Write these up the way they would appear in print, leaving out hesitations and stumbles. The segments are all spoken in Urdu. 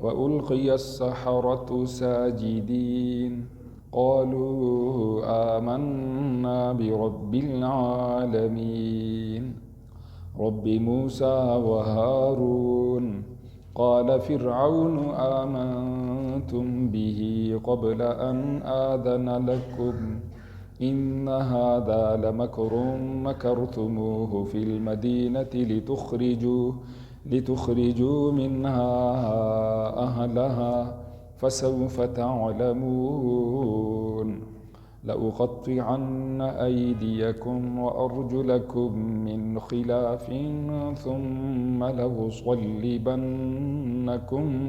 وألقي السحرة ساجدين قالوا آمنا برب العالمين رب موسى وهارون قال فرعون آمنتم به قبل أن آذن لكم إن هذا لمكر مكرتموه في المدينة لتخرجوا منها أهلها فسوف تعلمون لأقطعن أيديكم وأرجلكم من خلاف ثم لأصلبنكم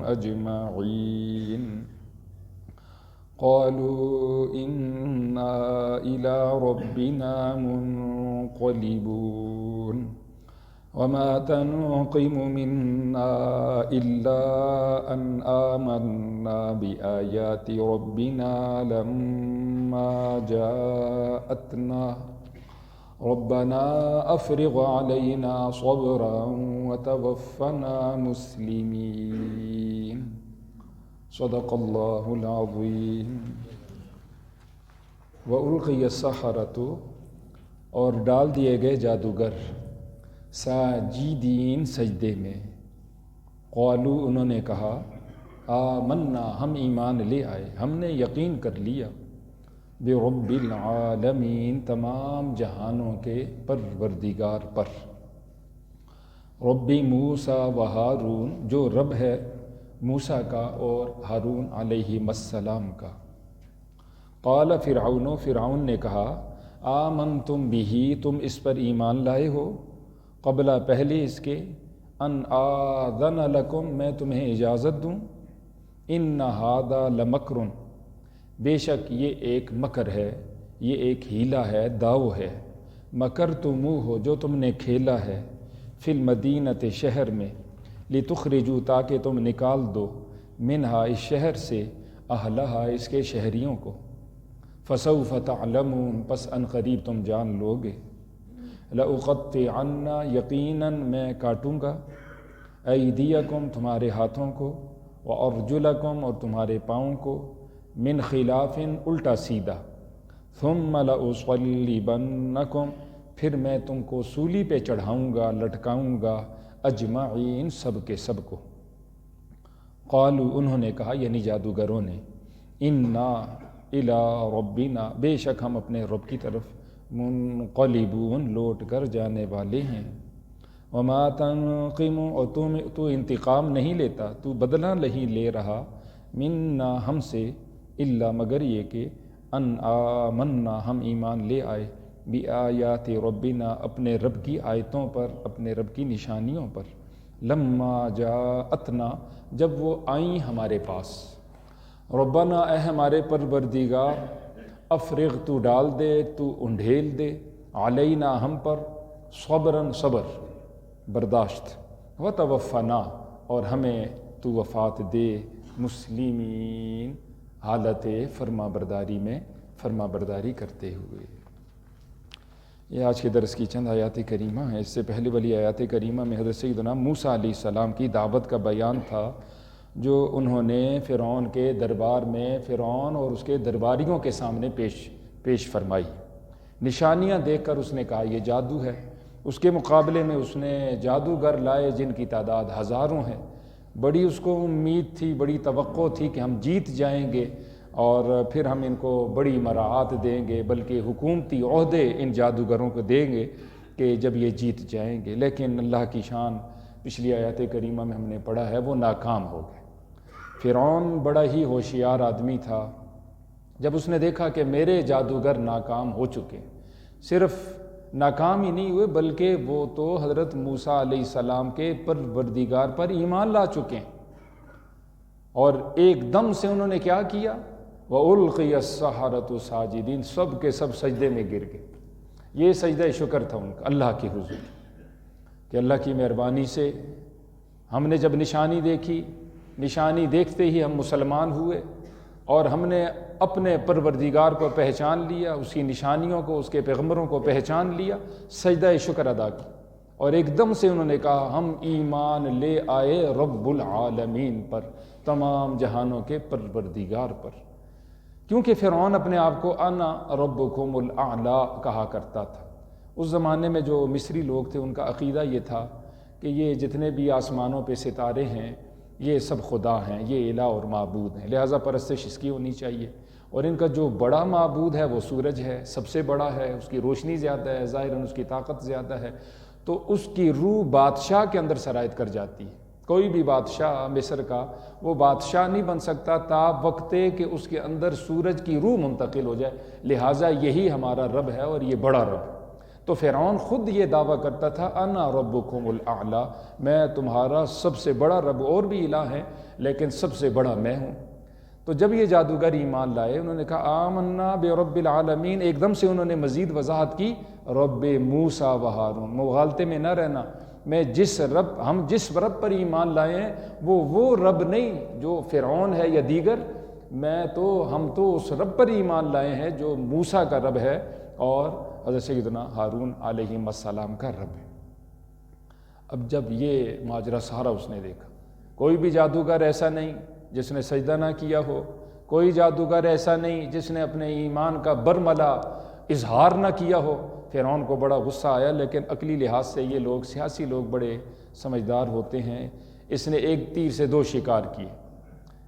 أجمعين قالوا إنا إلى ربنا منقلبون وما تنقم منا إلا أن آمنا بآيات ربنا لما جاءتنا ربنا أفرغ علينا صبرا وتوفنا مسلمين صدق اللہ العظیم۔ وَأُلْقِيَ السَّحَرَةُ اور ڈال دیے گئے جادوگر ساجدین سجدے میں۔ قالوا انہوں نے کہا آمنا ہم ایمان لے آئے، ہم نے یقین کر لیا برب العالمین تمام جہانوں کے پروردگار پر، رب موسیٰ و ہارون جو رب ہے موسیٰ کا اور ہارون علیہ السلام کا۔ قال فرعون نے کہا آمنتم بہ تم اس پر ایمان لائے ہو قبل پہلے اس کے ان آذن لکم میں تمہیں اجازت دوں، ان ھذا لمکر بے شک یہ ایک مکر ہے، یہ ایک ہیلا ہے، داؤ ہے، مکرتموہ جو تم نے کھیلا ہے، فی المدینۃ شہر میں، لتخرجوا تاکہ تم نکال دو منہا اس شہر سے اہلہا اس کے شہریوں کو، فسوف تعلمون پس ان قریب تم جان لوگے، لأقطعن یقیناً میں کاٹوں گا، ایدیکم تمہارے ہاتھوں کو، وارجلکم اور تمہارے پاؤں کو، من خلاف الٹا سیدھا، ثم لأصلبنکم پھر میں تم کو سولی پہ چڑھاؤں گا، لٹکاؤں گا، اجمعین سب کے سب کو۔ قالوا انہوں نے کہا یعنی جادوگروں نے، انا الی ربنا بے شک ہم اپنے رب کی طرف منقلبون لوٹ کر جانے والے ہیں، وما تنقم اور تو انتقام نہیں لیتا، تو بدلہ نہیں لے رہا، منا ہم سے، الا مگر یہ کہ ان آمنا ہم ایمان لے آئے، بآیات ربنا اپنے رب کی آیتوں پر، اپنے رب کی نشانیوں پر، لما جاءتنا جب وہ آئیں ہمارے پاس، ربنا اے ہمارے پروردگار، افرغ تو ڈال دے، تو انڈھیل دے، علینا ہم پر، صبراً صبر برداشت، وتوفنا اور ہمیں تو وفات دے، مسلمین حالت فرما برداری میں فرما برداری کرتے ہوئے۔ یہ آج کے درس کی چند آیات کریمہ ہیں۔ اس سے پہلے والی آیات کریمہ میں حضرت سیدنا موسیٰ علیہ السلام کی دعوت کا بیان تھا، جو انہوں نے فرعون کے دربار میں فرعون اور اس کے درباریوں کے سامنے پیش فرمائی۔ نشانیاں دیکھ کر اس نے کہا یہ جادو ہے، اس کے مقابلے میں اس نے جادوگر لائے جن کی تعداد ہزاروں ہے۔ بڑی اس کو امید تھی، بڑی توقع تھی کہ ہم جیت جائیں گے اور پھر ہم ان کو بڑی مراعات دیں گے، بلکہ حکومتی عہدے ان جادوگروں کو دیں گے کہ جب یہ جیت جائیں گے، لیکن اللہ کی شان پچھلی آیات کریمہ میں ہم نے پڑھا ہے وہ ناکام ہو گئے۔ فرعون بڑا ہی ہوشیار آدمی تھا، جب اس نے دیکھا کہ میرے جادوگر ناکام ہو چکے، صرف ناکام ہی نہیں ہوئے بلکہ وہ تو حضرت موسیٰ علیہ السلام کے پروردگار پر ایمان لا چکے ہیں، اور ایک دم سے انہوں نے کیا کیا، وَأُلْقِيَ السَّحَرَةُ سَاجِدِينَ سب کے سب سجدے میں گر گئے۔ یہ سجدہ شکر تھا ان کا اللہ کی حضور، کہ اللہ کی مہربانی سے ہم نے جب نشانی دیکھی، نشانی دیکھتے ہی ہم مسلمان ہوئے، اور ہم نے اپنے پروردگار کو پہچان لیا، اس کی نشانیوں کو، اس کے پیغمبروں کو پہچان لیا، سجدہ شکر ادا کی۔ اور ایک دم سے انہوں نے کہا ہم ایمان لے آئے رب العالمین پر، تمام جہانوں کے پروردگار پر۔ کیونکہ فرعون اپنے آپ کو انا ربکم الاعلی کہا کرتا تھا۔ اس زمانے میں جو مصری لوگ تھے ان کا عقیدہ یہ تھا کہ یہ جتنے بھی آسمانوں پہ ستارے ہیں یہ سب خدا ہیں، یہ الہ اور معبود ہیں، لہٰذا پرستش اس کی ہونی چاہیے۔ اور ان کا جو بڑا معبود ہے وہ سورج ہے، سب سے بڑا ہے، اس کی روشنی زیادہ ہے، ظاہراً اس کی طاقت زیادہ ہے، تو اس کی روح بادشاہ کے اندر سرایت کر جاتی ہے۔ کوئی بھی بادشاہ مصر کا وہ بادشاہ نہیں بن سکتا تا وقتے کہ اس کے اندر سورج کی روح منتقل ہو جائے، لہٰذا یہی ہمارا رب ہے اور یہ بڑا رب ہے۔ تو فرعون خود یہ دعویٰ کرتا تھا انا ربکم الاعلی، میں تمہارا سب سے بڑا رب، اور بھی الہ ہیں لیکن سب سے بڑا میں ہوں۔ تو جب یہ جادوگر ایمان لائے انہوں نے کہا آمنا برب العالمین، ایک دم سے انہوں نے مزید وضاحت کی رب موسیٰ و ہارون، مغالطے میں نہ رہنا، ہم جس رب پر ایمان لائے ہیں وہ رب نہیں جو فرعون ہے یا دیگر، ہم تو اس رب پر ایمان لائے ہیں جو موسیٰ کا رب ہے اور حضرت سیدنا ہارون علیہ السلام کا رب ہے۔ اب جب یہ ماجرا سارا اس نے دیکھا، کوئی بھی جادوگر ایسا نہیں جس نے سجدہ نہ کیا ہو، کوئی جادوگر ایسا نہیں جس نے اپنے ایمان کا برملا اظہار نہ کیا ہو۔ فرعون کو بڑا غصہ آیا، لیکن عقلی لحاظ سے یہ لوگ، سیاسی لوگ بڑے سمجھدار ہوتے ہیں۔ اس نے ایک تیر سے دو شکار کیے۔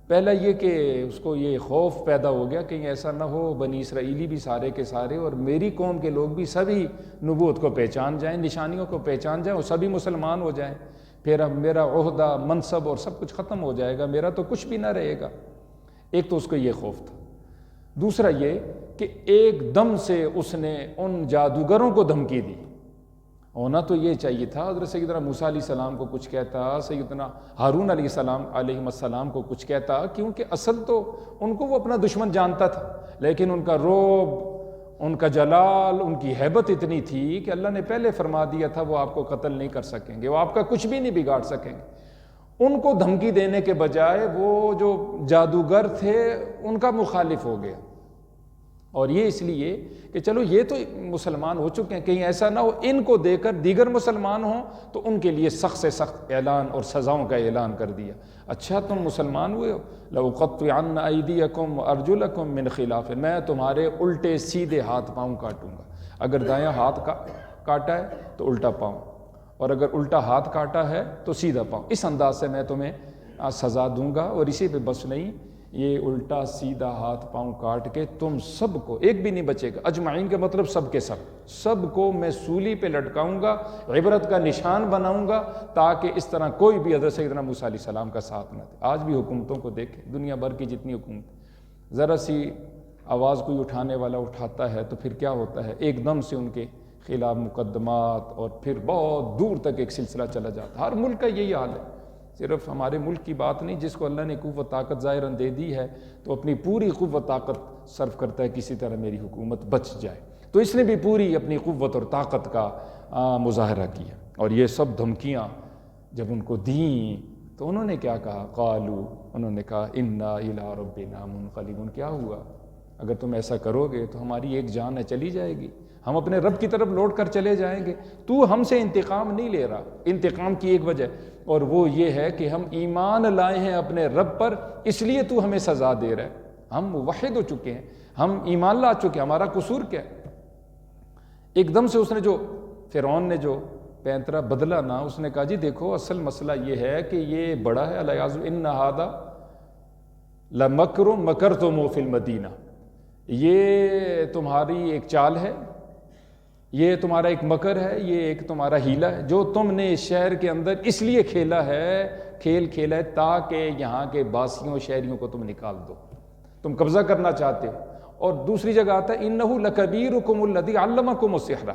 پہلا یہ کہ اس کو یہ خوف پیدا ہو گیا کہیں ایسا نہ ہو بنی اسرائیلی بھی سارے کے سارے اور میری قوم کے لوگ بھی سبھی نبوت کو پہچان جائیں، نشانیوں کو پہچان جائیں اور سبھی مسلمان ہو جائیں، پھر اب میرا عہدہ، منصب اور سب کچھ ختم ہو جائے گا، میرا تو کچھ بھی نہ رہے گا۔ ایک تو اس کو یہ خوف تھا۔ دوسرا یہ کہ ایک دم سے اس نے ان جادوگروں کو دھمکی دی۔ ہونا تو یہ چاہیے تھا حضرت سیدنا موسیٰ علیہ السلام کو کچھ کہتا، سیدنا ہارون علیہ السلام کو کچھ کہتا، کیونکہ اصل تو ان کو وہ اپنا دشمن جانتا تھا، لیکن ان کا رعب، ان کا جلال، ان کی ہیبت اتنی تھی کہ اللہ نے پہلے فرما دیا تھا وہ آپ کو قتل نہیں کر سکیں گے، وہ آپ کا کچھ بھی نہیں بگاڑ سکیں گے۔ ان کو دھمکی دینے کے بجائے وہ جو جادوگر تھے ان کا مخالف ہو گیا، اور یہ اس لیے کہ چلو یہ تو مسلمان ہو چکے ہیں، کہیں ایسا نہ ہو ان کو دے کر دیگر مسلمان ہوں تو ان کے لیے سخت سے سخت اعلان اور سزاؤں کا اعلان کر دیا۔ اچھا تم مسلمان ہوئے ہو، لَأُقَطِّعَنَّ أَيْدِيَكُمْ وَأَرْجُلَكُمْ مِنْ خِلَافٍ، میں تمہارے الٹے سیدھے ہاتھ پاؤں کاٹوں گا۔ اگر دایاں ہاتھ کاٹا ہے تو الٹا پاؤں، اور اگر الٹا ہاتھ کاٹا ہے تو سیدھا پاؤں، اس انداز سے میں تمہیں سزا دوں گا۔ اور اسی پہ بس نہیں، یہ الٹا سیدھا ہاتھ پاؤں کاٹ کے تم سب کو، ایک بھی نہیں بچے گا، اجمعین کا مطلب سب کے سب کو میں سولی پہ لٹکاؤں گا، عبرت کا نشان بناؤں گا، تاکہ اس طرح کوئی بھی حضرت سیدنا موسیٰ علیہ السلام کا ساتھ نہ دے۔ آج بھی حکومتوں کو دیکھیں، دنیا بھر کی جتنی حکومت، ذرا سی آواز کوئی اٹھانے والا اٹھاتا ہے تو پھر کیا ہوتا ہے، ایک دم سے ان کے خلاف مقدمات، اور پھر بہت دور تک ایک سلسلہ چلا جاتا ہے۔ ہر ملک کا یہی حال ہے، صرف ہمارے ملک کی بات نہیں، جس کو اللہ نے قوت طاقت ظاہراً دے دی ہے تو اپنی پوری قوت طاقت صرف کرتا ہے کسی طرح میری حکومت بچ جائے، تو اس نے بھی پوری اپنی قوت اور طاقت کا مظاہرہ کیا۔ اور یہ سب دھمکیاں جب ان کو دیں تو انہوں نے کیا کہا، قالو، انہوں نے کہا انا الی ربنا منقلبون، کیا ہوا اگر تم ایسا کرو گے تو ہماری ایک جان ہے چلی جائے گی، ہم اپنے رب کی طرف لوٹ کر چلے جائیں گے۔ تو ہم سے انتقام نہیں لے رہا، انتقام کی ایک وجہ اور وہ یہ ہے کہ ہم ایمان لائے ہیں اپنے رب پر، اس لیے تو ہمیں سزا دے رہا ہے۔ ہم موحد ہو چکے ہیں، ہم ایمان لا چکے ہیں، ہمارا قصور کیا ہے؟ ایک دم سے اس نے جو فرعون نے جو پینترا بدلا نا، اس نے کہا جی دیکھو اصل مسئلہ یہ ہے کہ یہ بڑا ہے، الیعظ ان ھذا لمکر مکرتم فی المدینہ، یہ تمہاری ایک چال ہے، یہ تمہارا ایک مکر ہے، یہ ایک تمہارا ہیلا ہے جو تم نے اس شہر کے اندر اس لیے کھیلا ہے تاکہ یہاں کے باسیوں شہریوں کو تم نکال دو، تم قبضہ کرنا چاہتے ہو۔ اور دوسری جگہ آتا ہے انہ لکبیرکم الذی علمکم السحر،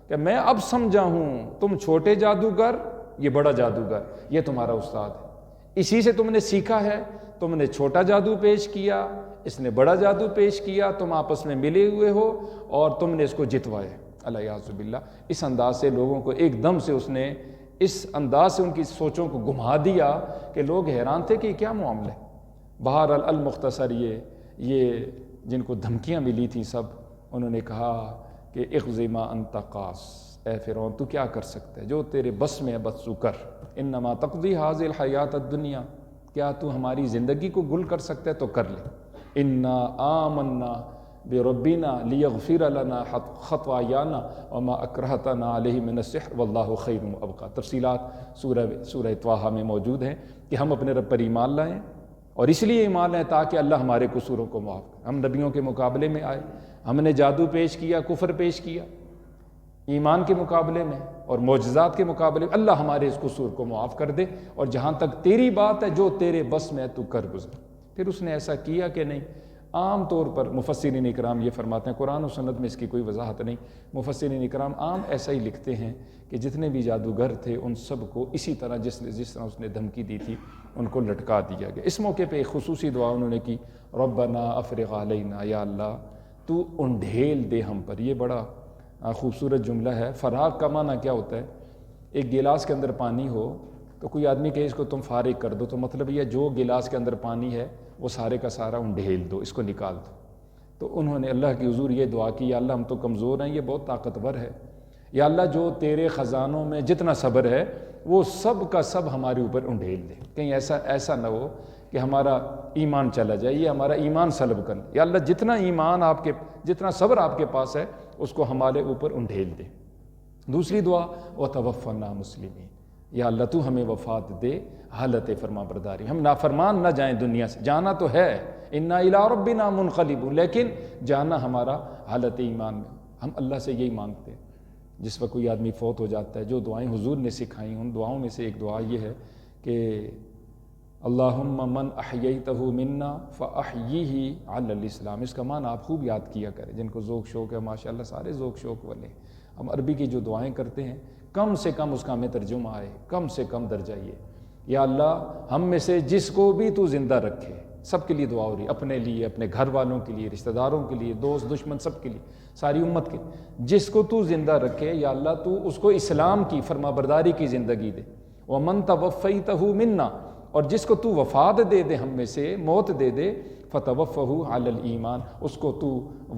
کہ میں اب سمجھا ہوں تم چھوٹے جادوگر، یہ بڑا جادوگر، یہ تمہارا استاد ہے، اسی سے تم نے سیکھا ہے، تم نے چھوٹا جادو پیش کیا، اس نے بڑا جادو پیش کیا، تم آپس میں ملے ہوئے ہو اور تم نے اس کو جتوایا۔ الیعاذ باللہ، اس انداز سے لوگوں کو ایک دم سے اس نے اس انداز سے ان کی سوچوں کو گھما دیا کہ لوگ حیران تھے کہ یہ کیا معاملہ ہے۔ بہرحال المختصر یہ جن کو دھمکیاں ملی تھیں سب، انہوں نے کہا کہ اخذ ما انت قاص، اے فرعون تو کیا کر سکتا ہے، جو تیرے بس میں ہے بس تو کر، انما تقضی حاذی الحیات الدنیا، کیا تو ہماری زندگی کو گل کر سکتا ہے تو کر لے، انا آمنا بربنا لیغفر لنا خطایانا وما اکرہتنا علیہ من السحر واللہ خیر وابقی۔ تفصیلات سورہ طٰہٰ میں موجود ہیں کہ ہم اپنے رب پر ایمان لائیں، اور اس لیے ایمان لائیں تاکہ اللہ ہمارے قصوروں کو معاف کرے۔ ہم نبیوں کے مقابلے میں آئے، ہم نے جادو پیش کیا، کفر پیش کیا ایمان کے مقابلے میں اور معجزات کے مقابلے میں، اللہ ہمارے اس قصور کو معاف کر دے، اور جہاں تک تیری بات ہے جو تیرے بس میں ہے تو کر گزر۔ پھر اس نے ایسا کیا کہ نہیں؟ عام طور پر مفسرین اکرام یہ فرماتے ہیں، قرآن و سنت میں اس کی کوئی وضاحت نہیں، مفسرین اکرام عام ایسا ہی لکھتے ہیں کہ جتنے بھی جادوگر تھے ان سب کو اسی طرح جس طرح اس نے دھمکی دی تھی ان کو لٹکا دیا گیا۔ اس موقع پہ ایک خصوصی دعا انہوں نے کی، ربنا افرغ علینا، یا اللہ تو انڈھیل دے ہم پر۔ یہ بڑا خوبصورت جملہ ہے۔ فراغ کا معنی کیا ہوتا ہے؟ ایک گلاس کے اندر پانی ہو تو کوئی آدمی کہے اس کو تم فارغ کر دو، تو مطلب یہ جو گلاس کے اندر پانی ہے وہ سارے کا سارا انڈھیل دو، اس کو نکال دو۔ تو انہوں نے اللہ کی حضور یہ دعا کی، یا اللہ ہم تو کمزور ہیں، یہ بہت طاقتور ہے، یا اللہ جو تیرے خزانوں میں جتنا صبر ہے وہ سب کا سب ہمارے اوپر انڈھیل دے، کہیں ایسا نہ ہو کہ ہمارا ایمان چلا جائے، یہ ہمارا ایمان سلب کر، یا اللہ جتنا ایمان جتنا صبر آپ کے پاس ہے اس کو ہمارے اوپر انڈھیل دے۔ دوسری دعا وتوفنا مسلمین، یا اللہ تو ہمیں وفات دے حالت فرما برداری، ہم نافرمان نہ جائیں دنیا سے، جانا تو ہے انا الی ربنا منقلبون، لیکن جانا ہمارا حالت ایمان میں۔ ہم اللہ سے یہی مانگتے ہیں جس وقت کوئی آدمی فوت ہو جاتا ہے، جو دعائیں حضور نے سکھائیں ان دعاؤں میں سے ایک دعا یہ ہے کہ اللہم من احییتہ منا فاحییہ علی الاسلام۔ اس کا معنی آپ خوب یاد کیا کریں، جن کو ذوق شوق ہے ماشاءاللہ سارے ذوق شوق والے ہیں، ہم عربی کی جو دعائیں کرتے ہیں کم سے کم اس کا ہمیں ترجمہ آئے، کم سے کم درجہ یہ، یا اللہ ہم میں سے جس کو بھی تو زندہ رکھے، سب کے لیے دعا ہو رہی ہے، اپنے لیے، اپنے گھر والوں کے لیے، رشتہ داروں کے لیے، دوست دشمن سب کے لیے، ساری امت کے، جس کو تو زندہ رکھے یا اللہ تو اس کو اسلام کی فرما برداری کی زندگی دے، ومن توفیتہ منا، اور جس کو تو وفات دے دے ہم میں سے، موت دے دے، فتوفہ علی الایمان، اس کو تو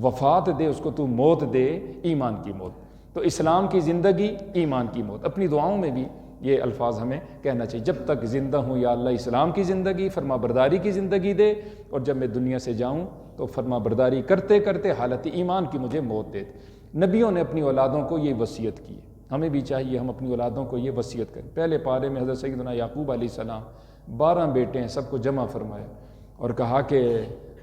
وفات دے، اس کو تو موت دے ایمان کی موت۔ تو اسلام کی زندگی، ایمان کی موت، اپنی دعاؤں میں بھی یہ الفاظ ہمیں کہنا چاہیے، جب تک زندہ ہوں یا اللہ اسلام کی زندگی، فرما برداری کی زندگی دے، اور جب میں دنیا سے جاؤں تو فرما برداری کرتے کرتے حالت ایمان کی مجھے موت دے دے۔ نبیوں نے اپنی اولادوں کو یہ وصیت کی، ہمیں بھی چاہیے ہم اپنی اولادوں کو یہ وصیت کریں۔ پہلے پارے میں حضرت سیدنا یعقوب علیہ السلام 12 بیٹے ہیں، سب کو جمع فرمایا اور کہا کہ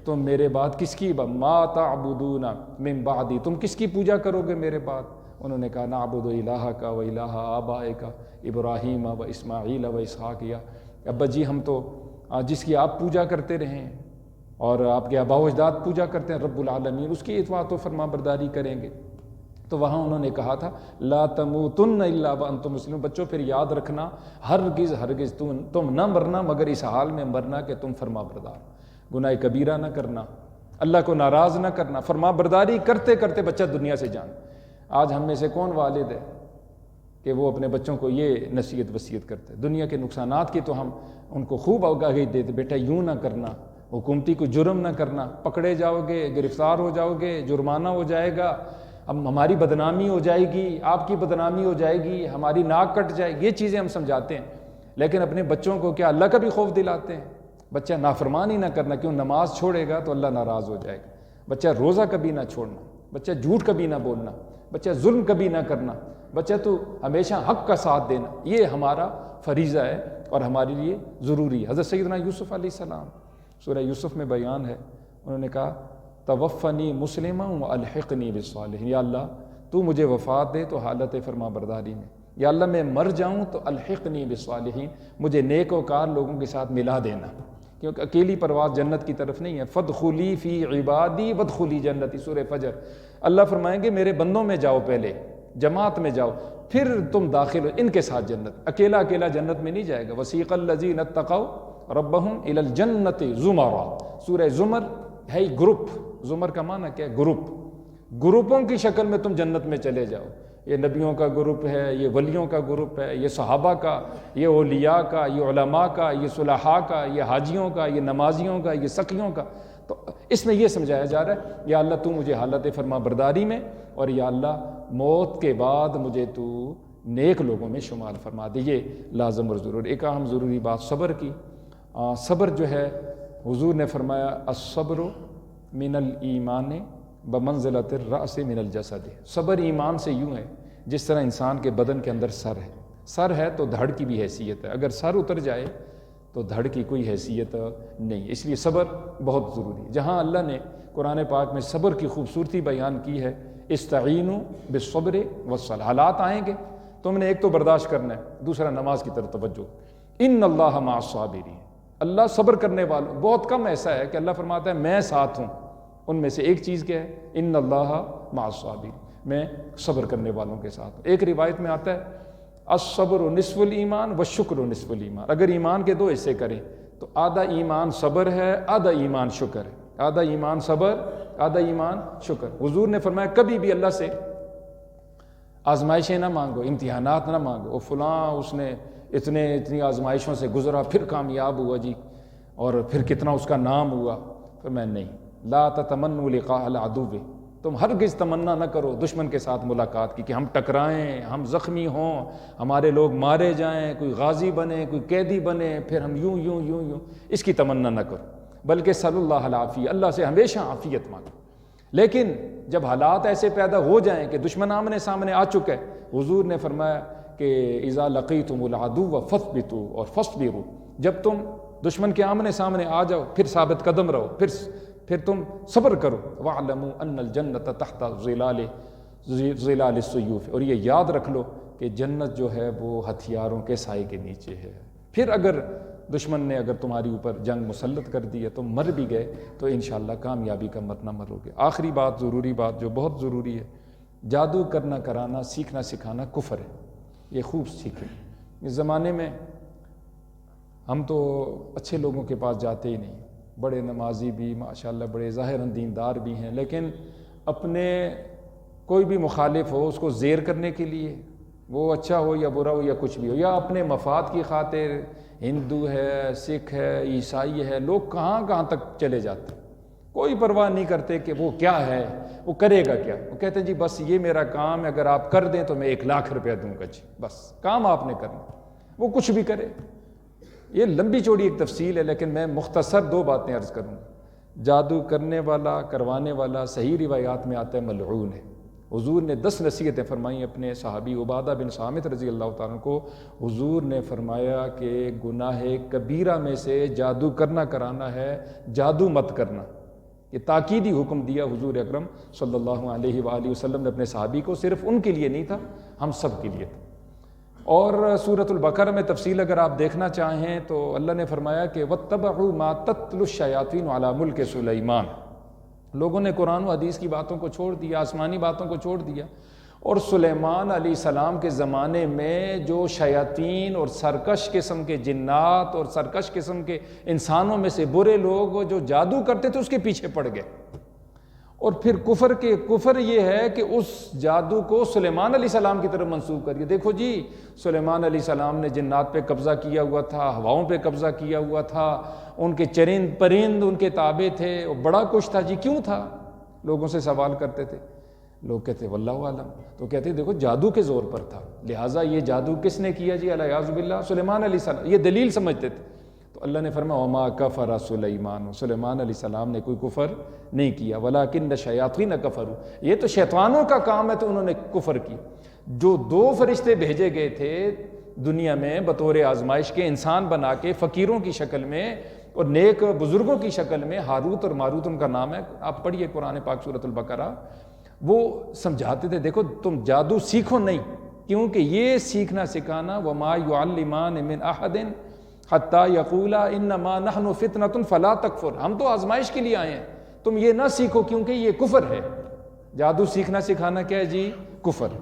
تم میرے بعد کس کی ما تعبدون من بعدی، تم کس کی پوجا کرو گے میرے بعد؟ انہوں نے کہا نعبد الہک و الہ آبائک ابراہیم و اسماعیل و اسحاق، یا ابا جی ہم تو جس کی آپ پوجا کرتے رہے ہیں اور آپ کے آباء و اجداد پوجا کرتے ہیں رب العالمین، اس کی اطاعت و فرما برداری کریں گے۔ تو وہاں انہوں نے کہا تھا لا تموتن الا وانتم مسلمون، بچوں پھر یاد رکھنا ہرگز تم نہ مرنا مگر اس حال میں مرنا کہ تم فرما بردار، گناہ کبیرہ نہ کرنا، اللہ کو ناراض نہ کرنا، فرما برداری کرتے کرتے بچہ دنیا سے جانا۔ آج ہم میں سے کون والد ہے کہ وہ اپنے بچوں کو یہ نصیحت وصیت کرتے ہیں؟ دنیا کے نقصانات کی تو ہم ان کو خوب آگاہی دیتے، بیٹا یوں نہ کرنا، حکومتی کو جرم نہ کرنا، پکڑے جاؤ گے، گرفتار ہو جاؤ گے، جرمانہ ہو جائے گا، اب ہماری بدنامی ہو جائے گی، آپ کی بدنامی ہو جائے گی، ہماری ناک کٹ جائے گی، یہ چیزیں ہم سمجھاتے ہیں، لیکن اپنے بچوں کو کیا اللہ کا بھی خوف دلاتے ہیں؟ بچہ نافرمانی نہ کرنا، کیوں نماز چھوڑے گا تو اللہ ناراض ہو جائے گا، بچہ روزہ کبھی نہ چھوڑنا، بچہ جھوٹ کبھی نہ بولنا، بچہ ظلم کبھی نہ کرنا، بچہ تو ہمیشہ حق کا ساتھ دینا، یہ ہمارا فریضہ ہے اور ہمارے لیے ضروری ہے۔ حضرت سیدنا یوسف علیہ السلام سورہ یوسف میں بیان ہے، انہوں نے کہا توفنی مسلما والحقنی بالصالحین، یا اللہ تو مجھے وفات دے تو حالت فرما برداری میں، یا اللہ میں مر جاؤں تو الحقنی بالصالحین، مجھے نیک وکار لوگوں کے ساتھ ملا دینا، کیونکہ اکیلی پرواز جنت کی طرف نہیں ہے۔ فادخلی فی عبادی وادخلی جنتی، سورہ فجر، اللہ فرمائیں گے میرے بندوں میں جاؤ، پہلے جماعت میں جاؤ، پھر تم داخل ہو ان کے ساتھ جنت، اکیلا جنت میں نہیں جائے گا۔ وسیق الذین اتقوا ربهم الی الجنۃ زمرا، سورہ زمر ہے گروپ، زمر کا معنی کیا ہے؟ گروپ، گروپوں کی شکل میں تم جنت میں چلے جاؤ، یہ نبیوں کا گروپ ہے، یہ ولیوں کا گروپ ہے، یہ صحابہ کا، یہ اولیاء کا، یہ علماء کا، یہ صلحاء کا، یہ حاجیوں کا، یہ نمازیوں کا، یہ سقیوں کا۔ تو اس میں یہ سمجھایا جا رہا ہے یا اللہ تو مجھے حالت فرما برداری میں، اور یا اللہ موت کے بعد مجھے تو نیک لوگوں میں شمار فرما دے۔ یہ لازم اور ضرور۔ ایک اہم ضروری بات صبر کی۔ صبر جو ہے حضور نے فرمایا الصبر من الایمان بمنزلۃ الرأس من الجسد۔ صبر ایمان سے یوں ہے جس طرح انسان کے بدن کے اندر سر ہے، سر ہے تو دھڑ کی بھی حیثیت ہے، اگر سر اتر جائے تو دھڑ کی کوئی حیثیت نہیں، اس لیے صبر بہت ضروری ہے۔ جہاں اللہ نے قرآن پاک میں صبر کی خوبصورتی بیان کی ہے، استعینوا بالصبر والصلاۃ، حالات آئیں گے، تم نے ایک تو برداشت کرنا ہے، دوسرا نماز کی طرف توجہ۔ ان اللہ مع الصابرین، اللہ صبر کرنے والوں، بہت کم ایسا ہے کہ اللہ فرماتا ہے میں ساتھ ہوں، ان میں سے ایک چیز کیا ہے؟ ان اللہ مع الصابرین، میں صبر کرنے والوں کے ساتھ ہوں۔ ایک روایت میں آتا ہے الصبر نصف الایمان والشکر نصف الایمان، اگر ایمان کے دو حصے کریں تو آدھا ایمان صبر ہے، آدھا ایمان شکر ہے، آدھا ایمان صبر، آدھا ایمان شکر۔ حضور نے فرمایا کبھی بھی اللہ سے آزمائشیں نہ مانگو، امتحانات نہ مانگو، اور فلاں اس نے اتنی آزمائشوں سے گزرا پھر کامیاب ہوا جی، اور پھر کتنا اس کا نام ہوا۔ فرمایا نہیں، لا تتمنوا لقاء العدو، تم ہرگز تمنا نہ کرو دشمن کے ساتھ ملاقات کی کہ ہم ٹکرائیں، ہم زخمی ہوں، ہمارے لوگ مارے جائیں، کوئی غازی بنے، کوئی قیدی بنے، پھر ہم یوں یوں یوں یوں، اس کی تمنا نہ کرو، بلکہ صلی اللہ العافیہ، اللہ سے ہمیشہ عافیت مانگو۔ لیکن جب حالات ایسے پیدا ہو جائیں کہ دشمن آمنے سامنے آ چکے، حضور نے فرمایا کہ اذا لقیتم العدو فاثبتوا اور فاصبروا، جب تم دشمن کے آمنے سامنے آ جاؤ پھر ثابت قدم رہو، پھر تم صبر کرو۔ وَاعْلَمُوا أَنَّ الْجَنَّةَ تَحْتَ ظِلَالِ السُّيُوفِ، اور یہ یاد رکھ لو کہ جنت جو ہے وہ ہتھیاروں کے سائے کے نیچے ہے۔ پھر اگر دشمن نے اگر تمہاری اوپر جنگ مسلط کر دی ہے، تم مر بھی گئے تو انشاءاللہ کامیابی کا مرنا مرو گے۔ آخری بات، ضروری بات جو بہت ضروری ہے، جادو کرنا کرانا، سیکھنا سکھانا کفر ہے، یہ خوب سیکھیں۔ اس زمانے میں ہم تو اچھے لوگوں کے پاس جاتے ہی نہیں، بڑے نمازی بھی ماشاءاللہ، بڑے ظاہراً دیندار بھی ہیں، لیکن اپنے کوئی بھی مخالف ہو اس کو زیر کرنے کے لیے، وہ اچھا ہو یا برا ہو یا کچھ بھی ہو، یا اپنے مفاد کی خاطر، ہندو ہے، سکھ ہے، عیسائی ہے، لوگ کہاں کہاں تک چلے جاتے ہیں، کوئی پرواہ نہیں کرتے کہ وہ کیا ہے، وہ کرے گا کیا، وہ کہتے ہیں جی بس یہ میرا کام ہے، اگر آپ کر دیں تو میں 1,00,000 روپیہ دوں گا، جی بس کام آپ نے کرنا، وہ کچھ بھی کرے۔ یہ لمبی چوڑی ایک تفصیل ہے، لیکن میں مختصر 2 باتیں عرض کروں۔ جادو کرنے والا، کروانے والا صحیح روایات میں آتا ہے ملعون ہے۔ حضور نے 10 نصیحتیں فرمائیں اپنے صحابی عبادہ بن صامت رضی اللہ تعالیٰ کو۔ حضور نے فرمایا کہ گناہ کبیرہ میں سے جادو کرنا کرانا ہے، جادو مت کرنا، یہ تاکیدی حکم دیا حضور اکرم صلی اللہ علیہ وآلہ وسلم نے اپنے صحابی کو، صرف ان کے لیے نہیں تھا، ہم سب کے لیے تھا۔ اور سورۃ البقرہ میں تفصیل اگر آپ دیکھنا چاہیں تو اللہ نے فرمایا کہ وَاتَّبَعُوا مَا تَتْلُو الشَّيَاطِينُ عَلَى مُلْكِ سُلَيْمَانَ، لوگوں نے قرآن و حدیث کی باتوں کو چھوڑ دیا، آسمانی باتوں کو چھوڑ دیا، اور سلیمان علیہ السلام کے زمانے میں جو شیاطین اور سرکش قسم کے جنات اور سرکش قسم کے انسانوں میں سے برے لوگ جو جادو کرتے تھے اس کے پیچھے پڑ گئے۔ اور پھر کفر یہ ہے کہ اس جادو کو سلیمان علیہ السلام کی طرف منسوب کریے۔ دیکھو جی، سلیمان علیہ السلام نے جنات پہ قبضہ کیا ہوا تھا، ہواؤں پہ قبضہ کیا ہوا تھا، ان کے چرند پرند ان کے تابع تھے، اور بڑا کچھ تھا جی، کیوں تھا؟ لوگوں سے سوال کرتے تھے، لوگ کہتے واللہ عالم، تو کہتے دیکھو جادو کے زور پر تھا، لہٰذا یہ جادو کس نے کیا جی؟ الیاذ باللہ سلیمان علیہ السلام، یہ دلیل سمجھتے تھے۔ تو اللہ نے فرمایا وما کفر سلیمان، سلیمان علیہ السلام نے کوئی کفر نہیں کیا، ولکن الشیاطین کفروا، یہ تو شیطانوں کا کام ہے تو انہوں نے کفر کی۔ جو 2 فرشتے بھیجے گئے تھے دنیا میں بطور آزمائش کے، انسان بنا کے فقیروں کی شکل میں اور نیک بزرگوں کی شکل میں، ہاروت اور ماروت ان کا نام ہے، آپ پڑھیے قرآن پاک سورۃ البقرہ، وہ سمجھاتے تھے دیکھو تم جادو سیکھو نہیں، کیونکہ یہ سیکھنا سکھانا وما یعلمان من احد حتیٰ یقولا انما نحن فتنۃ فلا تکفر، ہم تو آزمائش کے لیے آئے ہیں، تم یہ نہ سیکھو کیونکہ یہ کفر ہے۔ جادو سیکھنا سکھانا کیا ہے جی؟ کفر۔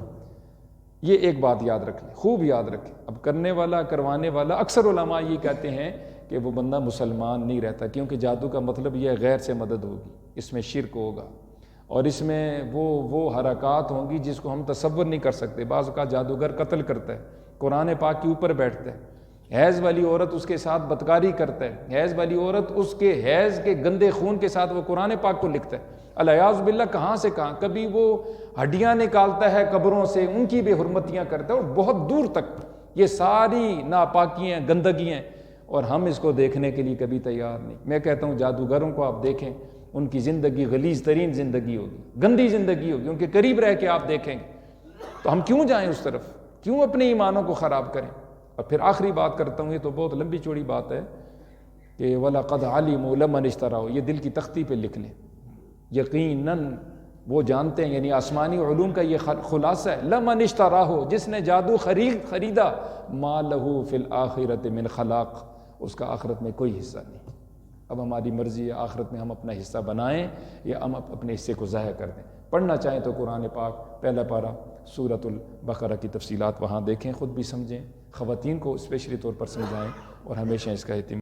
یہ ایک بات یاد رکھ لیں، خوب یاد رکھیں۔ اب کرنے والا، کروانے والا، اکثر علماء یہ کہتے ہیں کہ وہ بندہ مسلمان نہیں رہتا، کیونکہ جادو کا مطلب یہ ہے غیر سے مدد ہوگی، اس میں شرک ہوگا، اور اس میں وہ حرکات ہوں گی جس کو ہم تصور نہیں کر سکتے۔ بعض اوقات جادوگر قتل کرتا ہے، قرآن پاک کے اوپر بیٹھتا ہے، حیض والی عورت اس کے ساتھ بدکاری کرتا ہے، حیض والی عورت اس کے حیض کے گندے خون کے ساتھ وہ قرآن پاک کو لکھتا ہے، الیاذ باللہ کہاں سے کہاں، کبھی وہ ہڈیاں نکالتا ہے قبروں سے، ان کی بے حرمتیاں کرتا ہے، اور بہت دور تک یہ ساری ناپاکیاں گندگیاں ہیں، اور ہم اس کو دیکھنے کے لیے کبھی تیار نہیں۔ میں کہتا ہوں جادوگروں کو آپ دیکھیں، ان کی زندگی غلیظ ترین زندگی ہوگی، گندی زندگی ہوگی، ان کے قریب رہ کے آپ دیکھیں گے، تو ہم کیوں جائیں اس طرف، کیوں اپنے ایمانوں کو خراب کریں۔ اور پھر آخری بات کرتا ہوں، یہ تو بہت لمبی چوڑی بات ہے کہ وَلَقَدْ عَلِمُوا لَمَنِ اشْتَرَاهُ، یہ دل کی تختی پہ لکھ لیں، یقیناً وہ جانتے ہیں، یعنی آسمانی علوم کا یہ خلاصہ ہے، لَمَنِ اشْتَرَاهُ، جس نے جادو خریدا، مَا لَهُ فِي الْآخِرَةِ مِنْ خَلَاقٍ، اس کا آخرت میں کوئی حصہ نہیں۔ اب ہماری مرضی ہے آخرت میں ہم اپنا حصہ بنائیں یا ہم اپنے حصے کو ضائع کر دیں۔ پڑھنا چاہیں تو قرآن پاک پہلا پارہ سورۃ البقرہ کی تفصیلات وہاں دیکھیں، خود بھی سمجھیں، خواتین کو اسپیشلی طور پر سمجھائیں، اور ہمیشہ اس کا اہتمام